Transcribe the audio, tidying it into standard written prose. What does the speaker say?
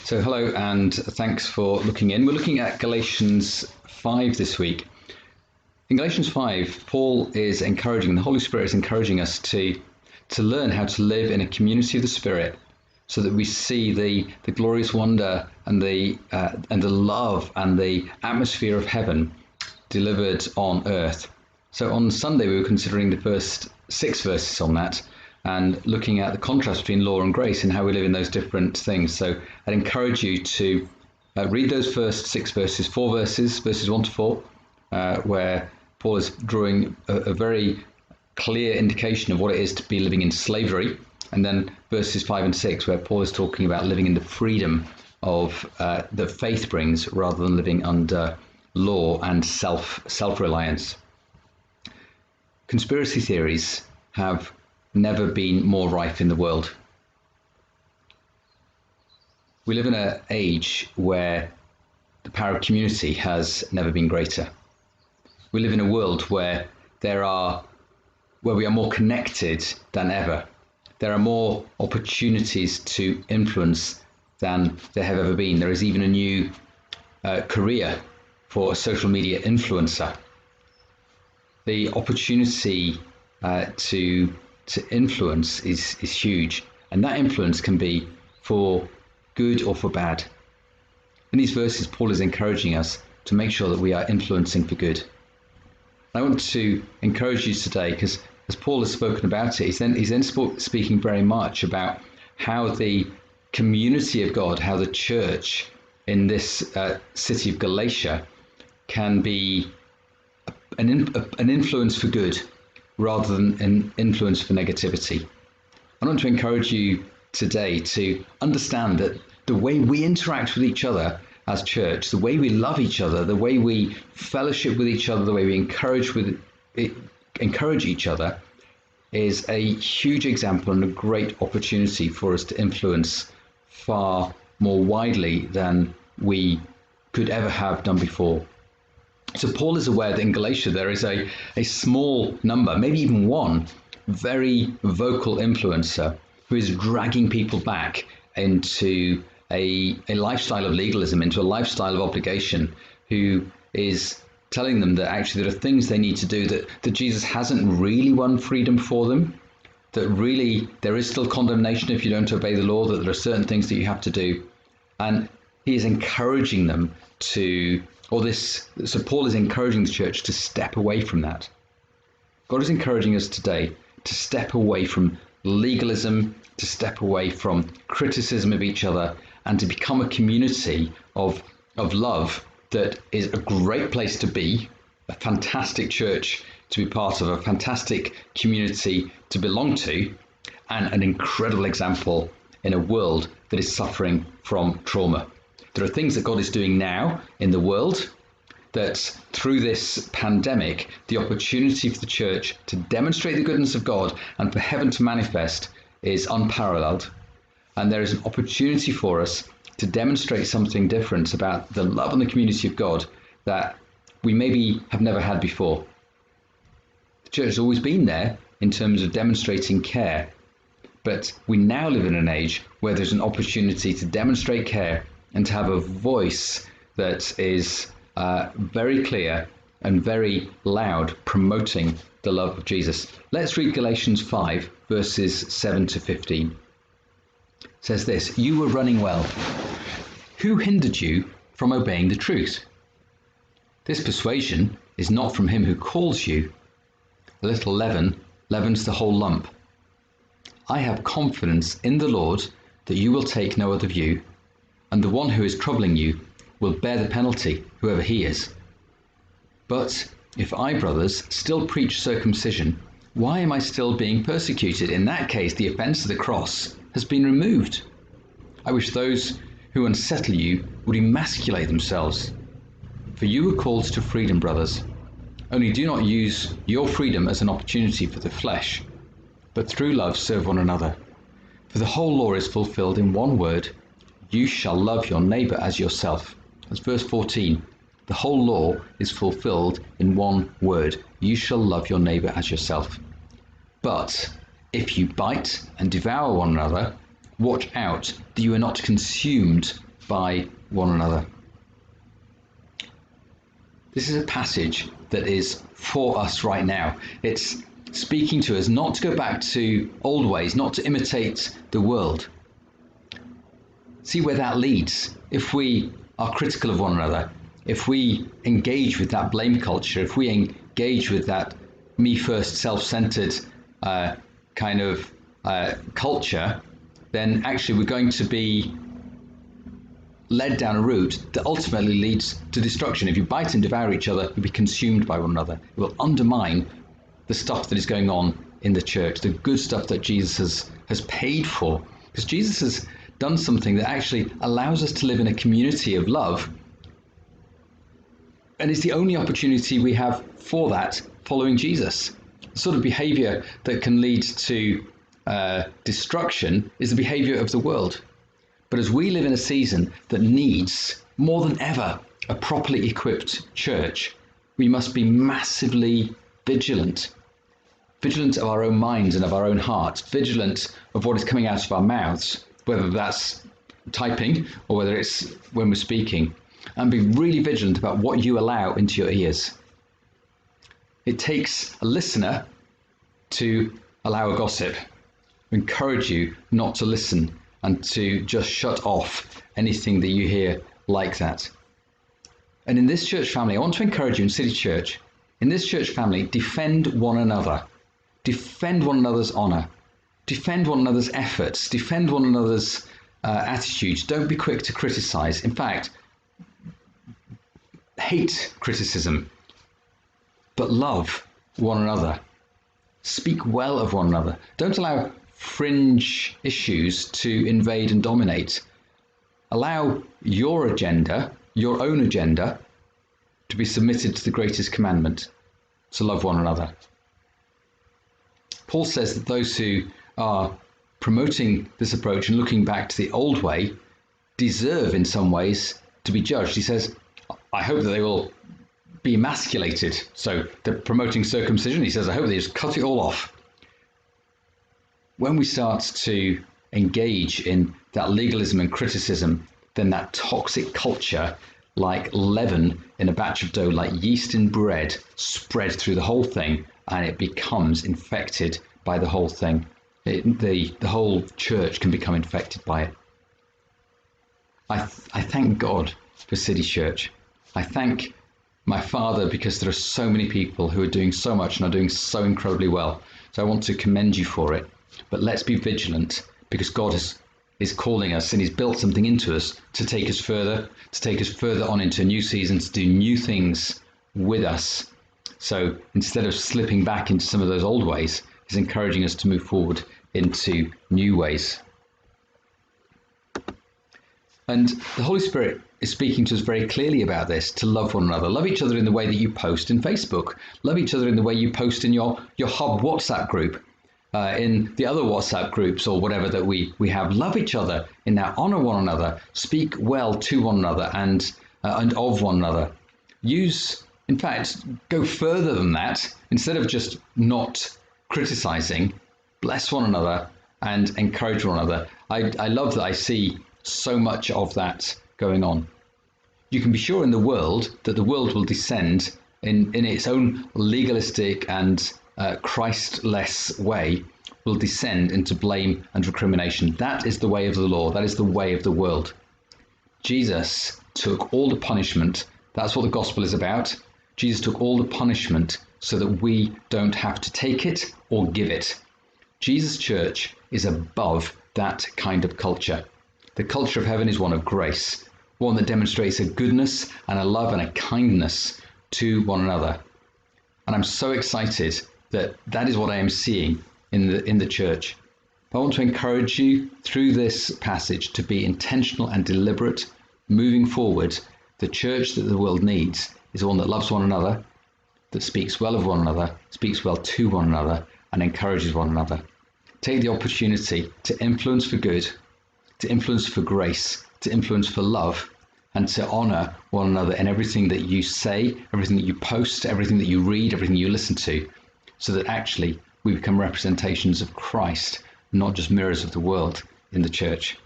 So hello and thanks for looking in. We're looking at Galatians 5 this week. In Galatians 5, Paul is encouraging, the Holy Spirit is encouraging us to learn how to live in a community of the Spirit so that we see the glorious wonder and the love and the atmosphere of heaven delivered on earth. So on Sunday we were considering the first 6 verses on that and looking at the contrast between law and grace and how we live in those different things. So I'd encourage you to read those first 6 verses, 4 verses, verses 1 to 4, where Paul is drawing a very clear indication of what it is to be living in slavery, and then verses 5 and 6, where Paul is talking about living in the freedom of that faith brings, rather than living under law and self-reliance. Conspiracy theories have never been more rife in the world. We live in an age where the power of community has never been greater. We live in a world where we are more connected than ever. There are more opportunities to influence than there have ever been. There is even a new career for a social media influencer. The opportunity to influence is huge, and that influence can be for good or for bad. In these verses, Paul is encouraging us to make sure that we are influencing for good. I want to encourage you today, because as Paul has spoken about it, he's then speaking very much about how the community of God, how the church in this city of Galatia can be an influence for good rather than an influence for negativity. I want to encourage you today to understand that the way we interact with each other as church, the way we love each other, the way we fellowship with each other, the way we encourage each other is a huge example and a great opportunity for us to influence far more widely than we could ever have done before. So Paul is aware that in Galatia there is a small number, maybe even one, very vocal influencer who is dragging people back into a lifestyle of legalism, into a lifestyle of obligation, who is telling them that actually there are things they need to do, that Jesus hasn't really won freedom for them, that really there is still condemnation if you don't obey the law, that there are certain things that you have to do. And he is encouraging them so Paul is encouraging the church to step away from that. God is encouraging us today to step away from legalism, to step away from criticism of each other, and to become a community of love that is a great place to be, a fantastic church to be part of, a fantastic community to belong to, and an incredible example in a world that is suffering from trauma. There are things that God is doing now in the world that through this pandemic, the opportunity for the church to demonstrate the goodness of God and for heaven to manifest is unparalleled. And there is an opportunity for us to demonstrate something different about the love and the community of God that we maybe have never had before. The church has always been there in terms of demonstrating care, but we now live in an age where there's an opportunity to demonstrate care and to have a voice that is very clear and very loud, promoting the love of Jesus. Let's read Galatians 5, verses 7 to 15. It says this: "You were running well. Who hindered you from obeying the truth? This persuasion is not from him who calls you. A little leaven leavens the whole lump. I have confidence in the Lord that you will take no other view, and the one who is troubling you will bear the penalty, whoever he is. But if I, brothers, still preach circumcision, why am I still being persecuted? In that case, the offense of the cross has been removed. I wish those who unsettle you would emasculate themselves. For you were called to freedom, brothers. Only do not use your freedom as an opportunity for the flesh, but through love serve one another. For the whole law is fulfilled in one word: you shall love your neighbor as yourself." That's verse 14. The whole law is fulfilled in one word: you shall love your neighbor as yourself. But if you bite and devour one another, watch out that you are not consumed by one another. This is a passage that is for us right now. It's speaking to us not to go back to old ways, not to imitate the world. See where that leads. If we are critical of one another, if we engage with that blame culture, if we engage with that me first, self-centered kind of culture, then actually we're going to be led down a route that ultimately leads to destruction. If you bite and devour each other, you'll be consumed by one another. It will undermine the stuff that is going on in the church, the good stuff that Jesus has paid for. Because Jesus has done something that actually allows us to live in a community of love. And it's the only opportunity we have for that following Jesus. The sort of behavior that can lead to destruction is the behavior of the world. But as we live in a season that needs, more than ever, a properly equipped church, we must be massively vigilant. Vigilant of our own minds and of our own hearts, vigilant of what is coming out of our mouths, whether that's typing or whether it's when we're speaking, and be really vigilant about what you allow into your ears. It takes a listener to allow a gossip. I encourage you not to listen and to just shut off anything that you hear like that. And in this church family, I want to encourage you in City Church, in this church family, defend one another. Defend one another's honour. Defend one another's efforts. Defend one another's attitudes. Don't be quick to criticise. In fact, hate criticism, but love one another. Speak well of one another. Don't allow fringe issues to invade and dominate. Allow your agenda, your own agenda, to be submitted to the greatest commandment, to love one another. Paul says that those who are promoting this approach and looking back to the old way deserve in some ways to be judged. He says, I hope that they will be emasculated. So they're promoting circumcision. He says, I hope they just cut it all off. When we start to engage in that legalism and criticism, then that toxic culture, like leaven in a batch of dough, like yeast in bread, spread through the whole thing, and it becomes infected by the whole thing. The whole church can become infected by it. I thank God for City Church. I thank my Father because there are so many people who are doing so much and are doing so incredibly well. So I want to commend you for it. But let's be vigilant, because God is calling us, and he's built something into us to take us further on into a new season, to do new things with us. So instead of slipping back into some of those old ways, he's encouraging us to move forward into new ways. And the Holy Spirit is speaking to us very clearly about this, to love one another. Love each other in the way that you post in Facebook. Love each other in the way you post in your hub WhatsApp group. In the other WhatsApp groups or whatever that we have. Love each other in that, honor one another, speak well to one another and of one another. In fact, go further than that. Instead of just not criticizing, bless one another and encourage one another. I love that I see so much of that going on. You can be sure in the world that the world will descend in its own legalistic and Christless way, will descend into blame and recrimination. That is the way of the law. That is the way of the world. Jesus took all the punishment. That's what the gospel is about. Jesus took all the punishment so that we don't have to take it or give it. Jesus' church is above that kind of culture. The culture of heaven is one of grace, one that demonstrates a goodness and a love and a kindness to one another. And I'm so excited that is what I am seeing in the church. I want to encourage you through this passage to be intentional and deliberate moving forward. The church that the world needs is one that loves one another, that speaks well of one another, speaks well to one another, and encourages one another. Take the opportunity to influence for good, to influence for grace, to influence for love, and to honor one another in everything that you say, everything that you post, everything that you read, everything you listen to, so that actually we become representations of Christ, not just mirrors of the world in the church.